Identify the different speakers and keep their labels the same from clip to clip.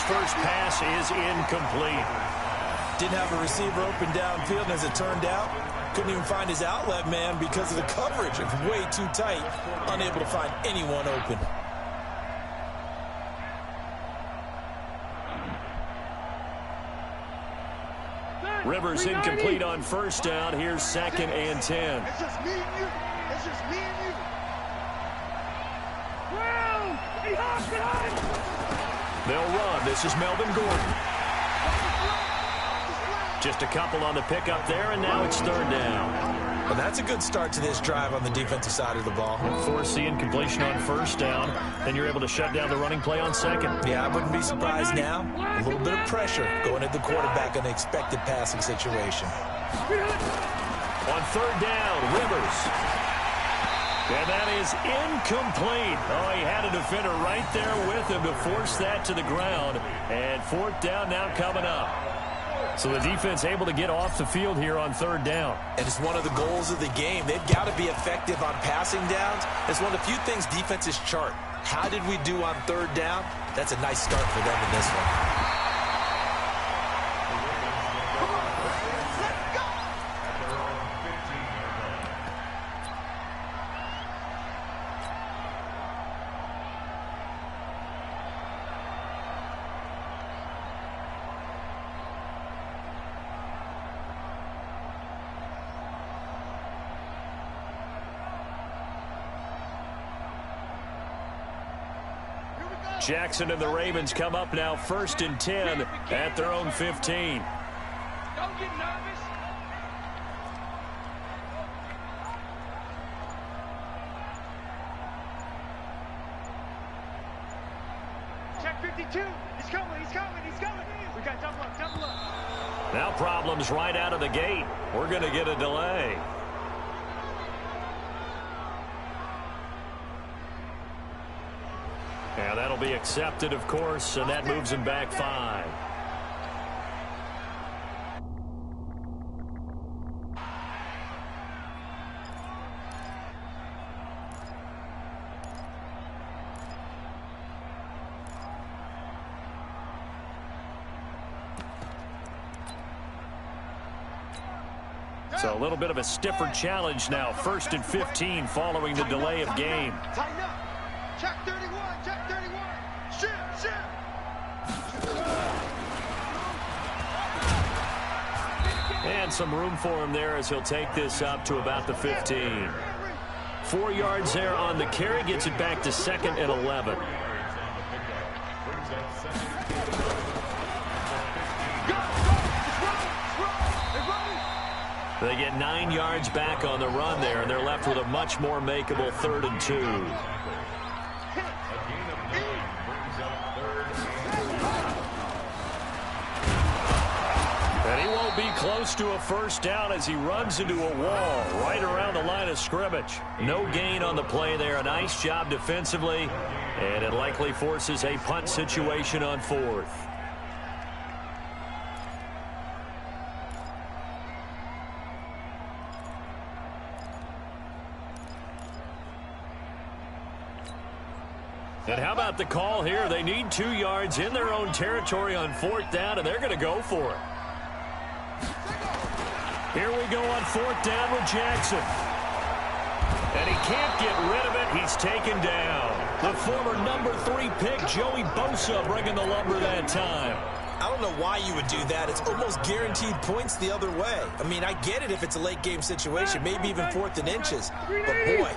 Speaker 1: first pass is incomplete.
Speaker 2: Didn't have a receiver open downfield, and as it turned out, couldn't even find his outlet man because of the coverage. It was way too tight, unable to find anyone open.
Speaker 1: Rivers incomplete on first down. Here's 2nd and 10.
Speaker 3: It's just me and you. It's just me and you. Well, he hopped it on.
Speaker 1: They'll run. This is Melvin Gordon. Just a couple on the pickup there, and now it's 3rd down.
Speaker 2: Well, that's a good start to this drive on the defensive side of the ball.
Speaker 1: Force the incompletion on first down, then you're able to shut down the running play on 2nd.
Speaker 2: Yeah, I wouldn't be surprised now. A little bit of pressure going at the quarterback in an expected passing situation.
Speaker 1: On 3rd down, Rivers. And that is incomplete. Oh, he had a defender right there with him to force that to the ground. And 4th down now coming up. So the defense able to get off the field here on 3rd down.
Speaker 2: And it's one of the goals of the game. They've got to be effective on passing downs. It's one of the few things defenses chart. How did we do on 3rd down? That's a nice start for them in this one.
Speaker 1: Jackson and the Ravens come up now 1st and 10 at their own 15.
Speaker 3: Don't get nervous. Check 52. He's coming. He's coming. He's coming. We got double up. Double up.
Speaker 1: Now problems right out of the gate. We're going to get a delay. Yeah, that'll be accepted, of course, and that moves him back 5. So a little bit of a stiffer challenge now. 1st and 15 following the delay of game.
Speaker 3: Tighten up. Check 31. Check 31. Shift.
Speaker 1: And some room for him there as he'll take this up to about the 15. 4 yards there on the carry. Gets it back to 2nd and 11. They get 9 yards back on the run there, and they're left with a much more makeable 3rd and 2. And he won't be close to a first down as he runs into a wall right around the line of scrimmage. No gain on the play there. A nice job defensively, and it likely forces a punt situation on 4th. And how about the call here? They need 2 yards in their own territory on 4th down, and they're going to go for it. Here we go on 4th down with Jackson. And he can't get rid of it. He's taken down. The former number 3 pick, Joey Bosa, bringing the lumber that time.
Speaker 2: I don't know why you would do that. It's almost guaranteed points the other way. I mean, I get it if it's a late game situation, maybe even 4th and inches. But boy...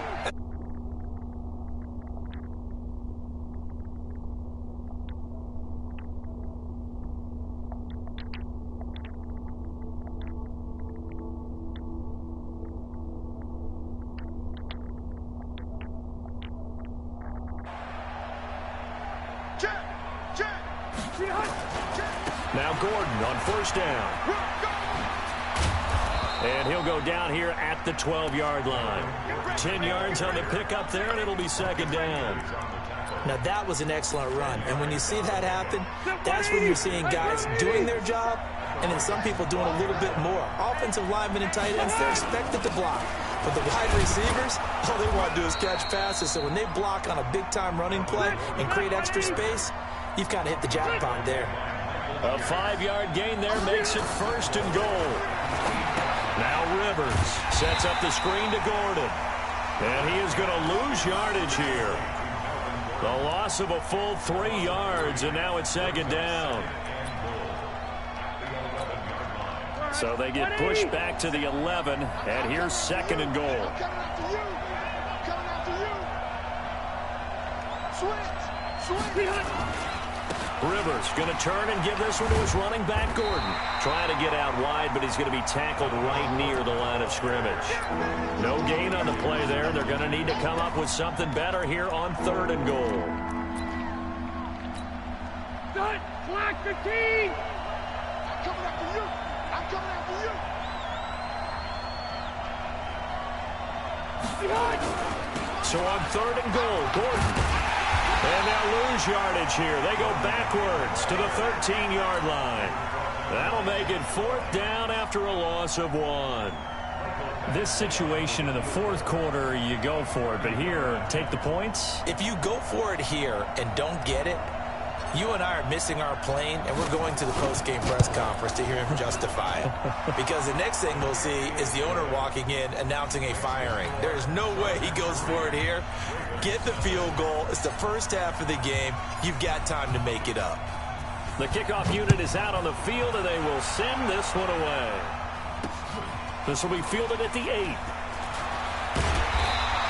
Speaker 1: Now Gordon on 1st down. And he'll go down here at the 12-yard line. 10 yards on the pickup there, and it'll be 2nd down.
Speaker 2: Now, that was an excellent run. And when you see that happen, that's when you're seeing guys doing their job and then some people doing a little bit more. Offensive linemen and tight ends, they're expected to block. But the wide receivers, all they want to do is catch passes. So when they block on a big-time running play and create extra space, you've kind of hit the jackpot there.
Speaker 1: A 5-yard gain there makes it 1st and goal. Now Rivers sets up the screen to Gordon. And he is going to lose yardage here. The loss of a full 3 yards, and now it's 2nd down. So they get pushed back to the 11, and here's 2nd and goal. Rivers going to turn and give this one to his running back, Gordon. Trying to get out wide, but he's going to be tackled right near the line of scrimmage. No gain on the play there. They're going to need to come up with something better here on 3rd and goal.
Speaker 3: Good. Flag 15. I'm coming after you. I'm coming after you.
Speaker 1: So on 3rd and goal, Gordon. And they'll lose yardage here. They go backwards to the 13-yard line. That'll make it 4th down after a loss of 1.
Speaker 4: This situation in the 4th quarter, you go for it. But here, take the points.
Speaker 2: If you go for it here and don't get it, you and I are missing our plane, and we're going to the post-game press conference to hear him justify it. Because the next thing we'll see is the owner walking in announcing a firing. There is no way he goes for it here. Get the field goal. It's the first half of the game. You've got time to make it up.
Speaker 1: The kickoff unit is out on the field, and they will send this one away. This will be fielded at the 8.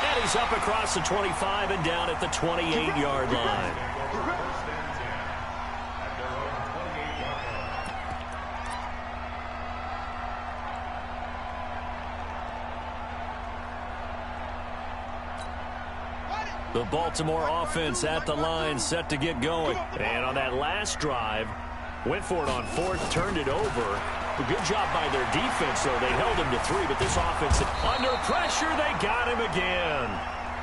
Speaker 1: And he's up across the 25 and down at the 28-yard line. The Baltimore offense at the line, set to get going. And on that last drive, went for it on 4th, turned it over. A good job by their defense, though. They held him to 3, but this offense, under pressure, they got him again.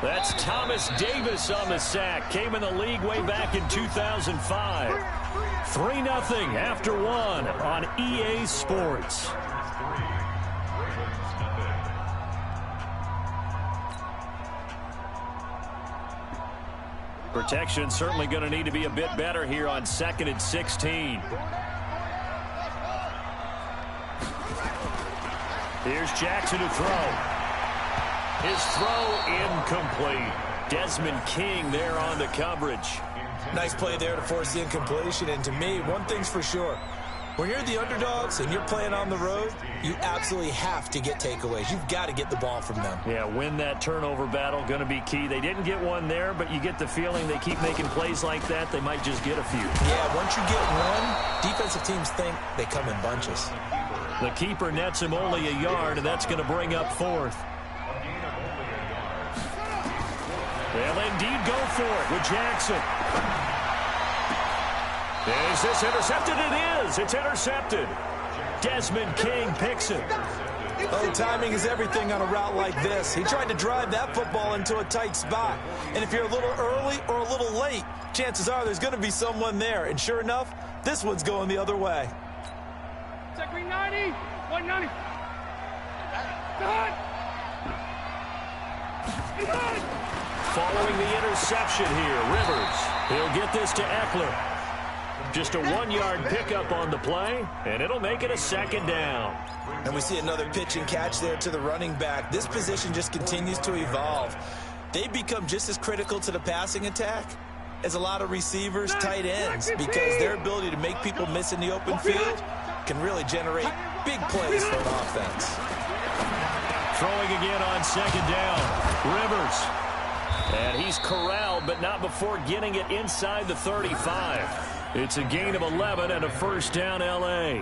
Speaker 1: That's Thomas Davis on the sack. Came in the league way back in 2005. 3-0 after 1 on EA Sports. Protection certainly going to need to be a bit better here on 2nd and 16. Here's Jackson to throw. His throw incomplete. Desmond King there on the coverage.
Speaker 2: Nice play there to force the incompletion. And to me, one thing's for sure. When you're the underdogs and you're playing on the road, you absolutely have to get takeaways. You've got to get the ball from them.
Speaker 1: Yeah, win that turnover battle, going to be key. They didn't get one there, but you get the feeling they keep making plays like that, they might just get a few.
Speaker 2: Yeah, once you get one, defensive teans think they come in bunches.
Speaker 1: The keeper nets him only a yard, and that's going to bring up 4th. They'll indeed go for it with Jackson. Is this intercepted? It is. It's intercepted. Desmond King picks it.
Speaker 2: Oh, timing is everything on a route like this. He tried to drive that football into a tight spot. And if you're a little early or a little late, chances are there's going to be someone there. And sure enough, this one's going the other way.
Speaker 3: Check 390. 190.
Speaker 1: Following the interception here, Rivers. He'll get this to Eckler. Just a 1-yard pickup on the play, and it'll make it a 2nd down.
Speaker 2: And we see another pitch and catch there to the running back. This position just continues to evolve. They become just as critical to the passing attack as a lot of receivers, tight ends, because their ability to make people miss in the open field can really generate big plays for an offense.
Speaker 1: Throwing again on 2nd down. Rivers. And he's corralled, but not before getting it inside the 35. It's a gain of 11 and a 1st down, L.A.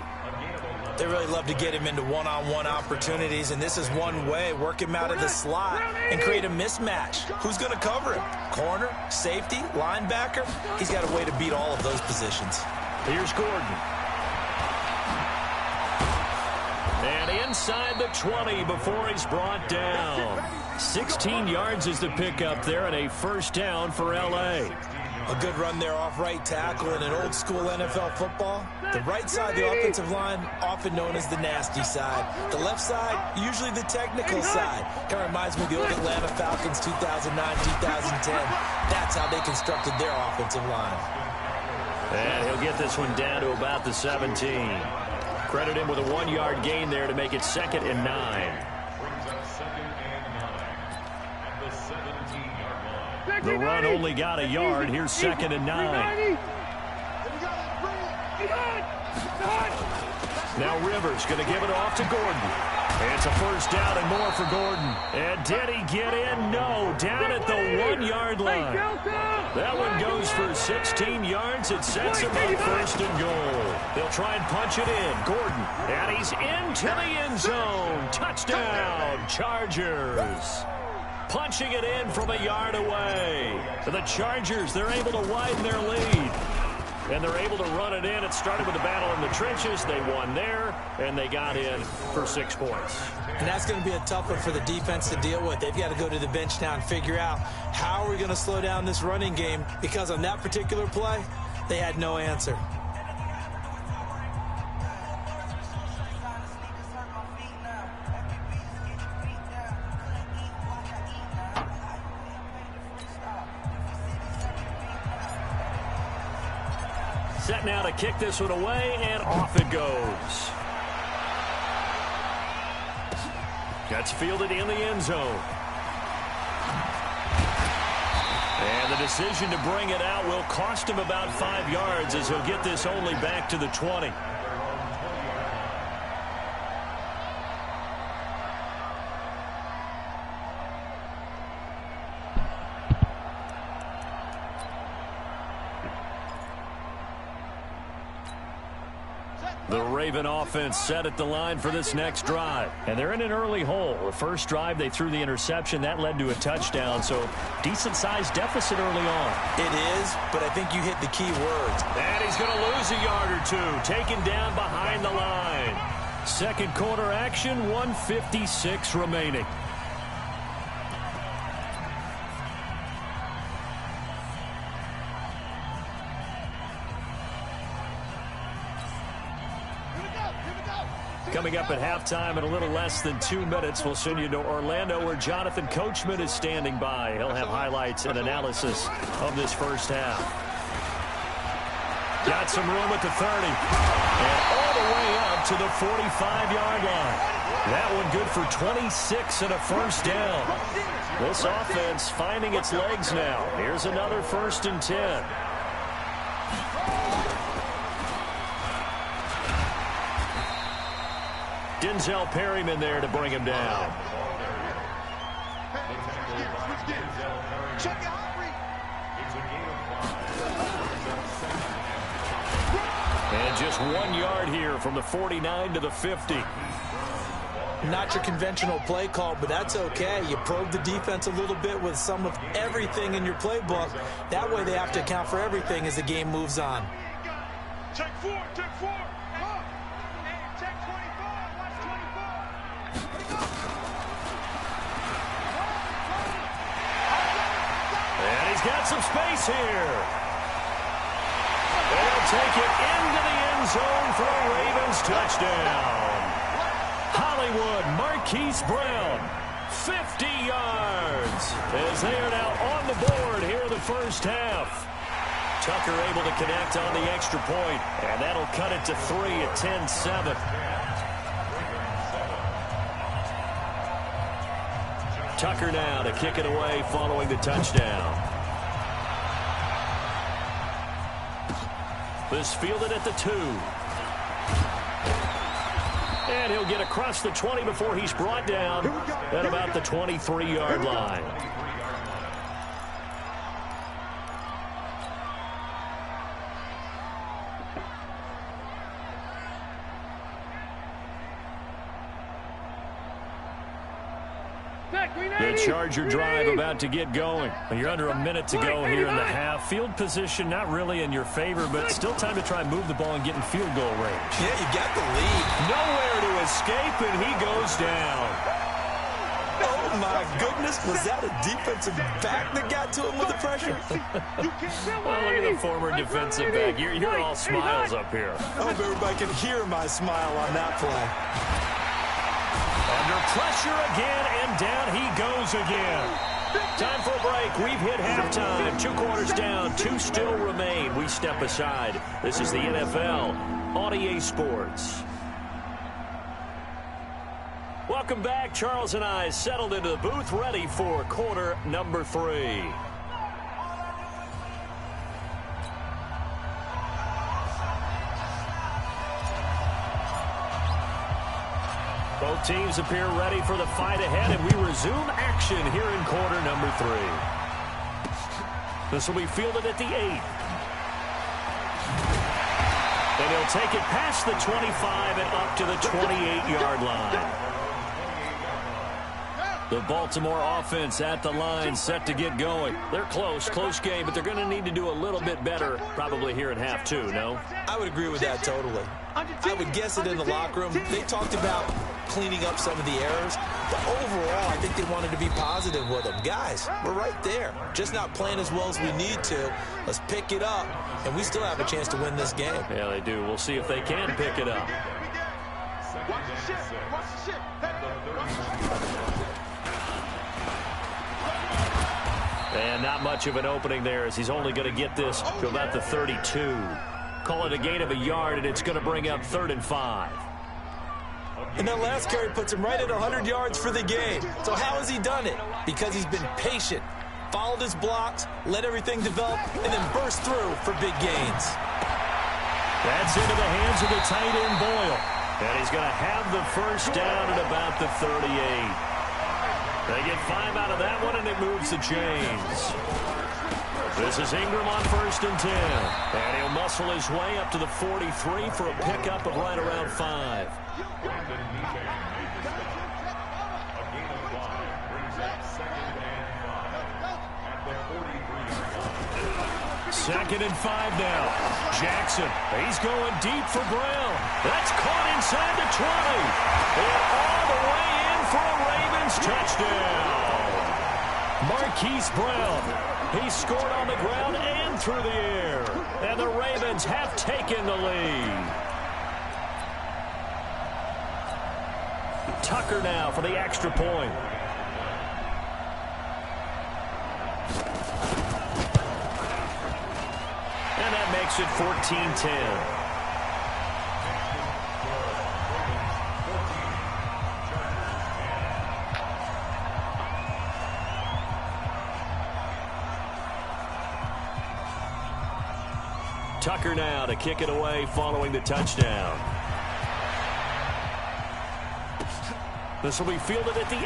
Speaker 2: They really love to get him into one-on-one opportunities, and this is one way. Work him out of the slot and create a mismatch. Who's going to cover him? Corner, safety, linebacker? He's got a way to beat all of those positions.
Speaker 1: Here's Gordon. And inside the 20 before he's brought down. 16 yards is the pickup there and a 1st down for L.A.
Speaker 2: A good run there off right tackle in an old-school NFL football. The right side of the offensive line, often known as the nasty side. The left side, usually the technical side. Kind of reminds me of the old Atlanta Falcons 2009-2010. That's how they constructed their offensive line.
Speaker 1: And he'll get this one down to about the 17. Credit him with a 1-yard gain there to make it 2nd and 9. The run only got a yard. Here's 2nd and 9. Now Rivers going to give it off to Gordon. It's a 1st down and more for Gordon. And did he get in? No. Down at the 1-yard line. That one goes for 16 yards. It sets him up 1st and goal. They'll try and punch it in. Gordon. And he's into the end zone. Touchdown, Chargers. Punching it in from a yard away. The Chargers, they're able to widen their lead. And they're able to run it in. It started with a battle in the trenches. They won there, and they got in for 6 points.
Speaker 2: And that's going to be a tough one for the defense to deal with. They've got to go to the bench now and figure out how are we going to slow down this running game, because on that particular play, they had no answer.
Speaker 1: Set now to kick this one away, and off it goes. Gets fielded in the end zone. And the decision to bring it out will cost him about 5 yards, as he'll get this only back to the 20. The Raven offense set at the line for this next drive. And they're in an early hole. The first drive, they threw the interception. That led to a touchdown, so decent-sized deficit early on.
Speaker 2: It is, but I think you hit the key words.
Speaker 1: And he's going to lose a yard or two, taken down behind the line. Second quarter action, 1:56 remaining. Coming up at halftime in a little less than 2 minutes, we'll send you to Orlando, where Jonathan Coachman is standing by. He'll have highlights and analysis of this first half. Got some room at the 30. And all the way up to the 45-yard line. That one good for 26 and a 1st down. This offense finding its legs now. Here's another 1st and 10. Denzel Perryman there to bring him down. And just 1 yard here from the 49 to the 50.
Speaker 2: Not your conventional play call, but that's okay. You probe the defense a little bit with some of everything in your playbook. That way they have to account for everything as the game moves on.
Speaker 3: Check 4, check 4. Hey, check 24, watch 24.
Speaker 1: And he's got some space here. They'll take it into the end zone for a Ravens touchdown. Hollywood Marquise Brown, 50 yards, as they are now on the board here in the first half. Tucker able to connect on the extra point, and that'll cut it to 3 at 10-7. Tucker now to kick it away following the touchdown. This fielded at the 2. And he'll get across the 20 before he's brought down at about the 23-yard line. The Charger drive about to get going. You're under a minute to go here in the half. Field position not really in your favor, but still time to try and move the ball and get in field goal range.
Speaker 2: Yeah, you got the lead.
Speaker 1: Nowhere to escape, and he goes down.
Speaker 2: Oh, my goodness. Was that a defensive back that got to him with the pressure?
Speaker 1: Well, look at the former defensive back. You're all smiles up here.
Speaker 2: I hope everybody can hear my smile on that play.
Speaker 1: Under pressure again, and down he goes again. Time for a break. We've hit halftime. 2 quarters down. 2 still remain. We step aside. This is the NFL on EA Sports. Welcome back. Charles and I settled into the booth, ready for quarter number 3. Both teams appear ready for the fight ahead, and we resume action here in quarter number 3. This will be fielded at the 8. And he'll take it past the 25 and up to the 28-yard line. The Baltimore offense at the line, set to get going. They're close game, but they're going to need to do a little bit better probably here in half 2, no?
Speaker 2: I would agree with that totally. I would guess it in the locker room. They talked about cleaning up some of the errors, but overall, I think they wanted to be positive with them. Guys, we're right there. Just not playing as well as we need to. Let's pick it up, and we still have a chance to win this game.
Speaker 1: Yeah, they do. We'll see if they can pick it up.
Speaker 3: Watch the ship. Watch the ship.
Speaker 1: And not much of an opening there, as he's only going to get this to about the 32. Call it a gain of a yard, and it's going to bring up 3rd and 5.
Speaker 2: And that last carry puts him right at 100 yards for the game. So how has he done it? Because he's been patient, followed his blocks, let everything develop, and then burst through for big gains.
Speaker 1: That's into the hands of the tight end, Boyle. And he's going to have the first down at about the 38. They get 5 out of that one, and it moves the chains. This is Ingram on 1st and 10. And he'll muscle his way up to the 43 for a pickup of right around 5. 2nd and 5 now. Jackson, he's going deep for Brown. That's caught inside the 20. And all the way in for a Ravens touchdown. Marquise Brown, he scored on the ground and through the air. And the Ravens have taken the lead. Tucker now for the extra point. And that makes it 14-10. Tucker now to kick it away following the touchdown. This will be fielded at the 8.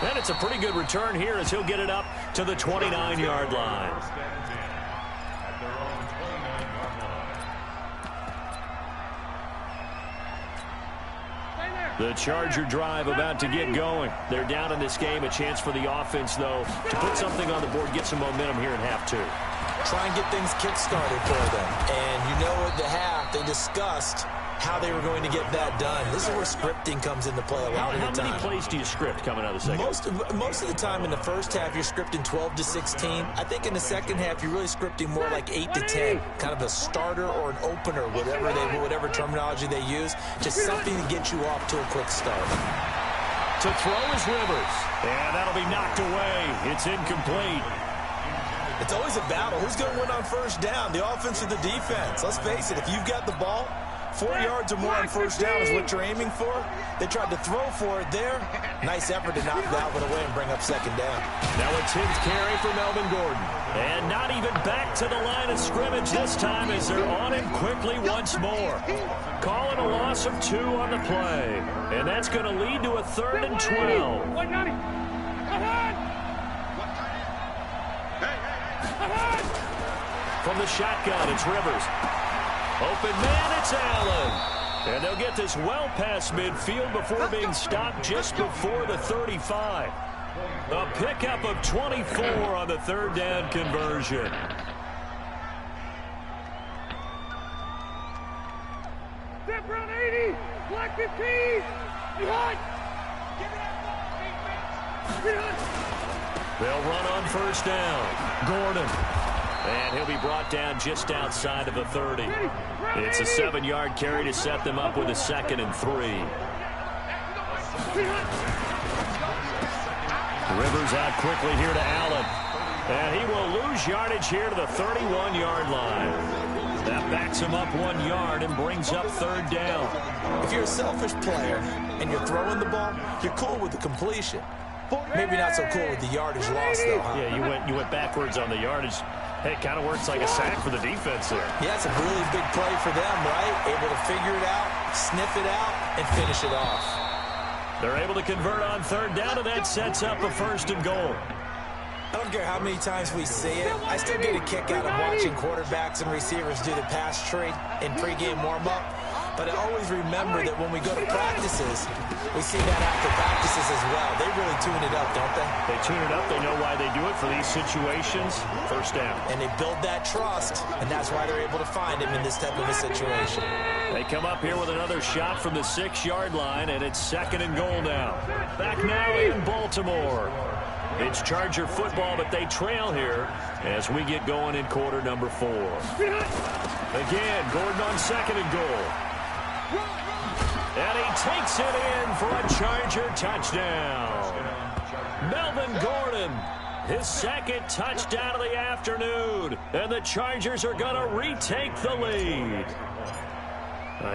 Speaker 1: And it's a pretty good return here as he'll get it up to the 29-yard line. The Charger drive about to get going. They're down in this game. A chance for the offense, though, to put something on the board, get some momentum here in half 2.
Speaker 2: Try and get things kick-started for them. And you know at the half, they discussed how they were going to get that done. This is where scripting comes into play a lot of the time.
Speaker 1: How many plays do you script coming out of the second?
Speaker 2: Most of the time in the first half, you're scripting 12 to 16. I think in the second half, you're really scripting more like 8 to 10, kind of a starter or an opener, whatever terminology they use, just something to get you off to a quick start.
Speaker 1: To throw is Rivers, and that'll be knocked away. It's incomplete.
Speaker 2: It's always a battle. Who's going to win on first down, the offense or the defense? Let's face it, if you've got the ball, 4 yards or more on first down is what you're aiming for. They tried to throw for it there. Nice effort to knock that one away and bring up 2nd down.
Speaker 1: Now a 10th carry for Melvin Gordon. And not even back to the line of scrimmage this time as they're on him quickly once more. Calling a loss of 2 on the play. And that's going to lead to a 3rd and 12. From the shotgun, it's Rivers. Open man, it's Allen. And they'll get this well past midfield before being stopped just before the 35. A pickup of 24 on the 3rd down conversion.
Speaker 3: Step around 80. Black 15. Behind.
Speaker 1: They'll run on first down. Gordon. And he'll be brought down just outside of the 30. It's a 7-yard carry to set them up with a 2nd and 3. Rivers out quickly here to Allen. And he will lose yardage here to the 31-yard line. That backs him up 1 yard and brings up third down.
Speaker 2: If you're a selfish player and you're throwing the ball, you're cool with the completion. Maybe not so cool with the yardage loss, though, huh?
Speaker 1: Yeah, you went backwards on the yardage. Hey, it kind of works like a sack for the defense there.
Speaker 2: Yeah, it's a really big play for them, right? Able to figure it out, sniff it out, and finish it off.
Speaker 1: They're able to convert on third down, and that sets up a first and goal.
Speaker 2: I don't care how many times we see it. I still get a kick out of watching quarterbacks and receivers do the pass tree in pregame warm-up. But I always remember that when we go to practices, we see that after practices as well. They really tune it up, don't they?
Speaker 1: They tune it up. They know why they do it for these situations. First down.
Speaker 2: And they build that trust, and that's why they're able to find him in this type of a situation.
Speaker 1: They come up here with another shot from the 6-yard line, and it's second and goal now. Back now in Baltimore. It's Charger football, but they trail here as we get going in quarter number 4. Again, Gordon on second and goal. And he takes it in for a Charger touchdown. Melvin Gordon, his second touchdown of the afternoon. And the Chargers are going to retake the lead.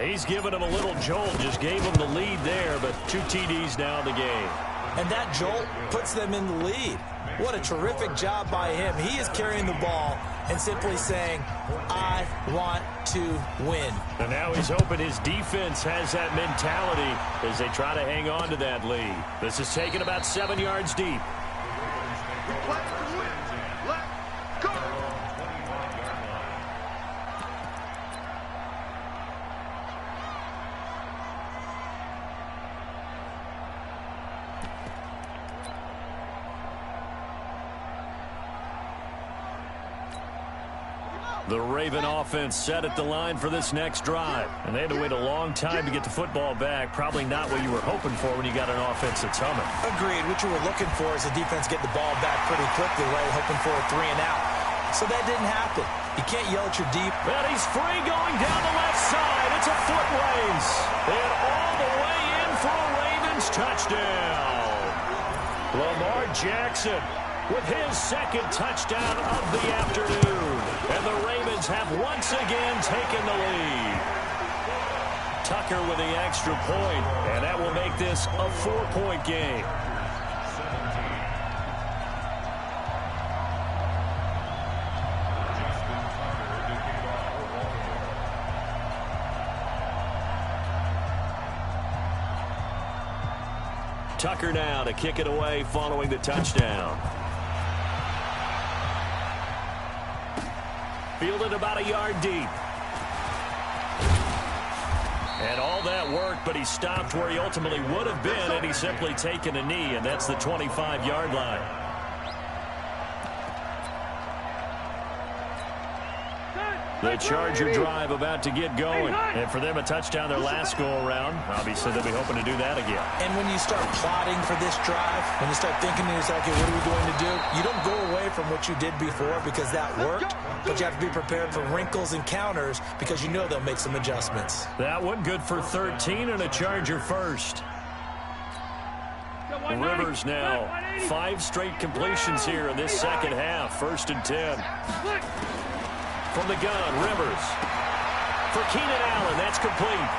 Speaker 1: He's given him a little jolt, just gave him the lead there, but 2 TDs now in the game.
Speaker 2: And that jolt puts them in the lead. What a terrific job by him. He is carrying the ball and simply saying, I want to win.
Speaker 1: And now he's hoping his defense has that mentality as they try to hang on to that lead. This is taken about 7 yards deep. The Raven offense set at the line for this next drive. And they had to wait a long time to get the football back. Probably not what you were hoping for when you got an offense that's humming.
Speaker 2: Agreed. What you were looking for is the defense get the ball back pretty quickly, right? Hoping for a 3 and out. So that didn't happen. You can't yell at your deep.
Speaker 1: And he's free going down the left side. It's a foot race. And all the way in for a Ravens touchdown. Lamar Jackson with his second touchdown of the afternoon. And the Ravens have once again taken the lead. Tucker with the extra point, and that will make this a 4-point game. Tucker now to kick it away following the touchdown. Fielded about a yard deep. And all that worked, but he stopped where he ultimately would have been had he simply taken a knee, and that's the 25-yard line. The Charger drive about to get going. And for them, a touchdown their last go-around. Obviously, they'll be hoping to do that again.
Speaker 2: And when you start plotting for this drive, when you start thinking to yourself, okay, what are we going to do? You don't go away from what you did before because that worked, but you have to be prepared for wrinkles and counters because you know they'll make some adjustments.
Speaker 1: That one good for 13 and a Charger first. Rivers now 5 straight completions here in this second half. 1st and 10. From the gun, Rivers. For Keenan Allen, that's complete.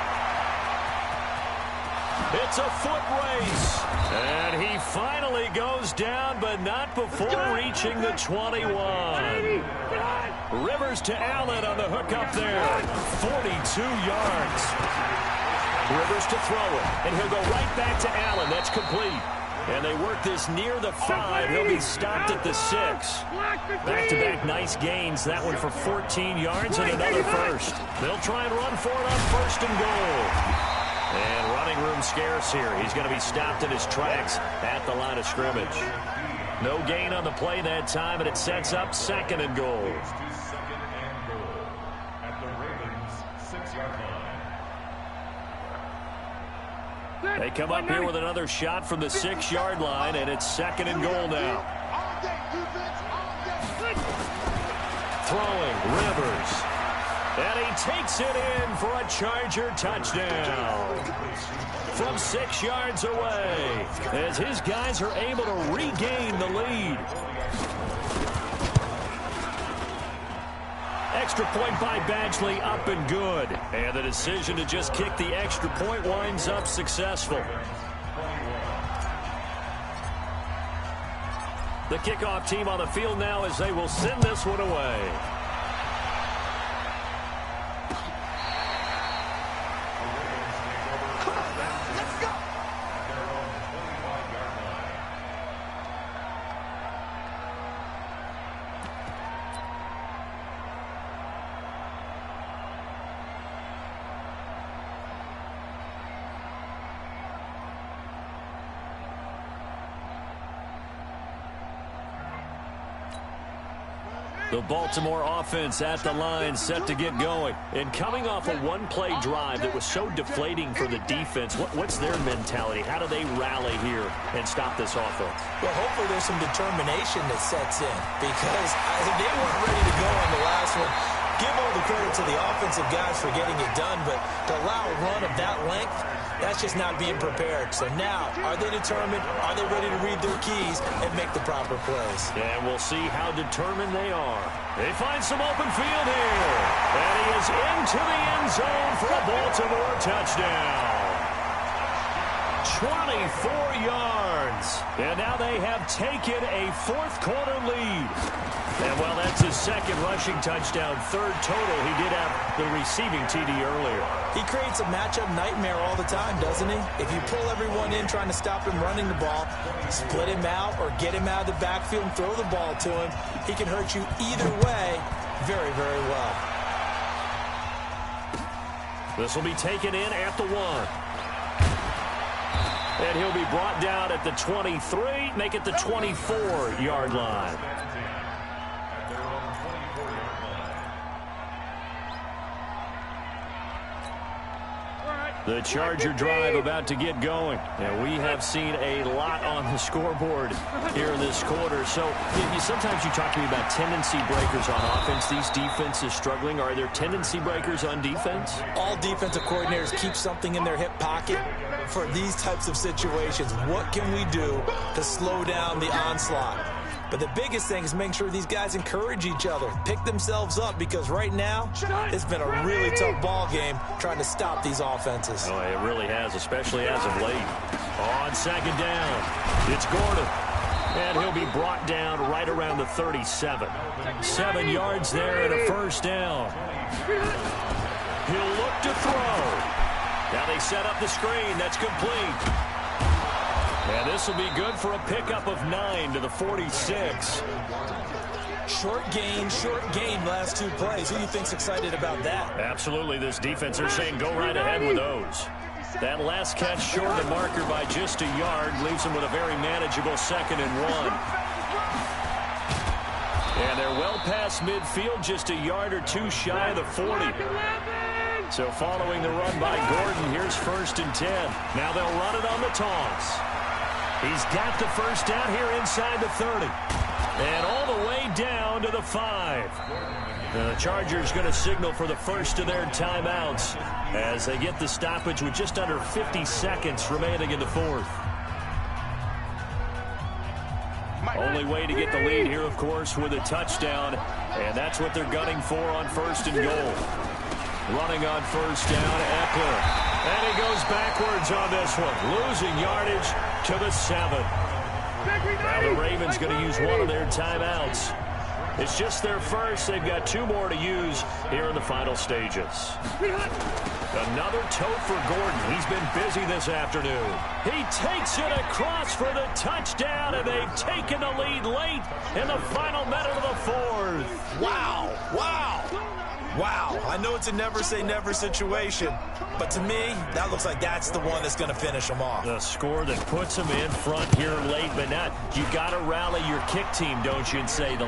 Speaker 1: It's a foot race. And he finally goes down, but not before reaching the 21. Rivers to Allen on the hook up there. 42 yards. Rivers to throw it. And he'll go right back to Allen. That's complete. And they work this near the 5. He'll be stopped at the 6. Back-to-back nice gains. That one for 14 yards and another first. They'll try and run for it on 1st and goal. And running room scarce here. He's going to be stopped in his tracks at the line of scrimmage. No gain on the play that time, and it sets up 2nd and goal. They come up here with another shot from the 6-yard line, and it's 2nd and goal now. Throwing, Rivers. And he takes it in for a Charger touchdown. From 6 yards away, as his guys are able to regain the lead. Extra point by Badgley, up and good. And the decision to just kick the extra point winds up successful. The kickoff team on the field now as they will send this one away. The Baltimore offense at the line, set to get going. And coming off a one-play drive that was so deflating for the defense, what's their mentality? How do they rally here and stop this offense?
Speaker 2: Well, hopefully there's some determination that sets in, because they weren't ready to go on the last one. Give all the credit to the offensive guys for getting it done, but to allow a run of that length, that's just not being prepared. So now, are they determined? Are they ready to read their keys and make the proper plays?
Speaker 1: And we'll see how determined they are. They find some open field here. And he is into the end zone for a Baltimore touchdown. 24 yards. And now they have taken a fourth-quarter lead. And while that's his second rushing touchdown, third total, he did have the receiving TD earlier.
Speaker 2: He creates a matchup nightmare all the time, doesn't he? If you pull everyone in trying to stop him running the ball, split him out or get him out of the backfield and throw the ball to him, he can hurt you either way very, very well.
Speaker 1: This will be taken in at the 1. And he'll be brought down at the 23, make it the 24-yard line. The Charger drive about to get going. And we have seen a lot on the scoreboard here in this quarter. So sometimes you talk to me about tendency breakers on offense. These defenses struggling. Are there tendency breakers on defense?
Speaker 2: All defensive coordinators keep something in their hip pocket for these types of situations. What can we do to slow down the onslaught? But the biggest thing is making sure these guys encourage each other, pick themselves up, because right now it's been a really tough ball game trying to stop these offenses.
Speaker 1: Oh, it really has, especially as of late. On second down, it's Gordon. And he'll be brought down right around the 37. 7 yards there and a first down. He'll look to throw. Now they set up the screen. That's complete. And this will be good for a pickup of 9 to the 46.
Speaker 2: Short gain, last 2 plays. Who do you think's excited about that?
Speaker 1: Absolutely. This defense, they're saying go right ahead with those. That last catch short of the marker by just a yard leaves them with a very manageable 2nd and 1. And they're well past midfield, just a yard or 2 shy of the 40. So following the run by Gordon, here's 1st and 10. Now they'll run it on the toss. He's got the first down here inside the 30. And all the way down to the 5. Now the Chargers going to signal for the first of their timeouts as they get the stoppage with just under 50 seconds remaining in the 4th. Only way to get the lead here, of course, with a touchdown. And that's what they're gunning for on 1st and goal. Running on 1st down, Eckler. And he goes backwards on this one, losing yardage to the 7. Now the Ravens going to use one of their timeouts. It's just their first. They've got 2 more to use here in the final stages. Another tote for Gordon. He's been busy this afternoon. He takes it across for the touchdown, and they've taken the lead late in the final minute of the 4th.
Speaker 2: Wow. Wow, I know it's a never-say-never situation, but to me, that looks like that's the one that's going to finish them off.
Speaker 1: The score that puts them in front here late, but not. You got to rally your kick team, don't you, and say the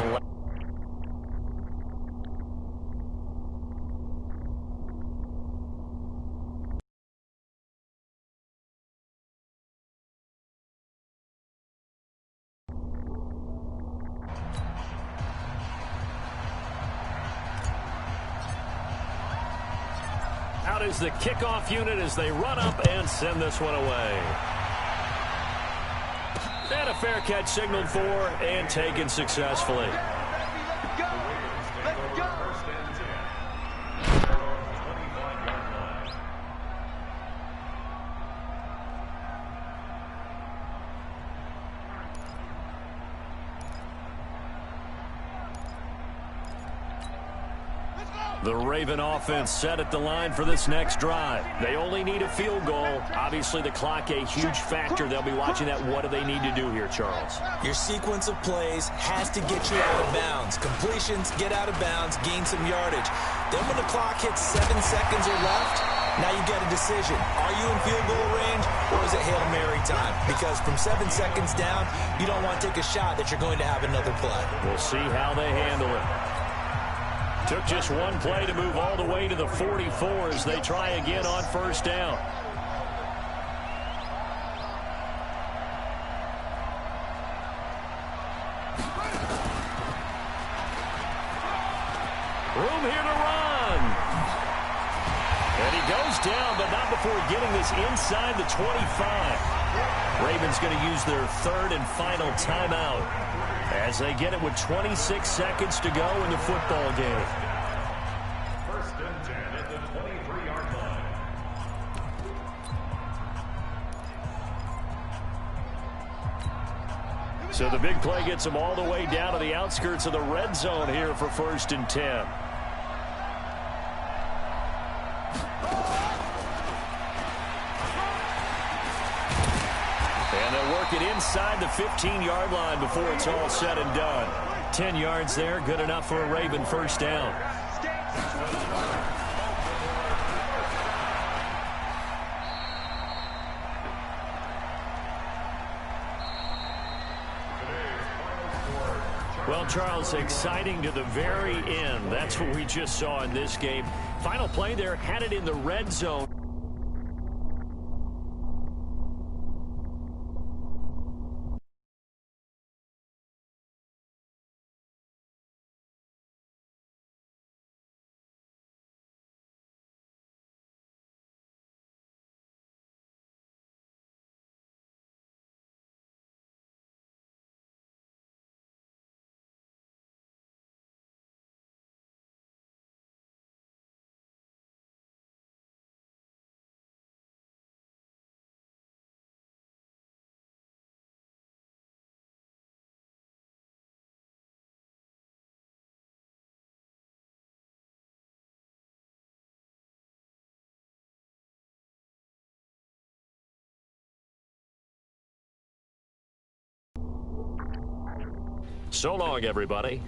Speaker 1: Out is the kickoff unit as they run up and send this one away. And a fair catch signaled for and taken successfully. The Raven offense set at the line for this next drive. They only need a field goal. Obviously, the clock a huge factor. They'll be watching that. What do they need to do here, Charles?
Speaker 2: Your sequence of plays has to get you out of bounds. Completions, get out of bounds, gain some yardage. Then when the clock hits 7 seconds or left, now you get a decision. Are you in field goal range or is it Hail Mary time? Because from 7 seconds down, you don't want to take a shot that you're going to have another play.
Speaker 1: We'll see how they handle it. Took just one play to move all the way to the 44 as they try again on first down. Room here to run. And he goes down, but not before getting this inside the 25. Ravens going to use their third and final timeout as they get it with 26 seconds to go in the football game.
Speaker 5: First and 10 at the 23-yard line.
Speaker 1: So the big play gets them all the way down to the outskirts of the red zone here for first and 10. It inside the 15-yard line before it's all said and done. 10 yards there, good enough for a Raven first down. Well, Charles, exciting to the very end. That's what we just saw in this game. Final play there, had it in the red zone. So long, everybody.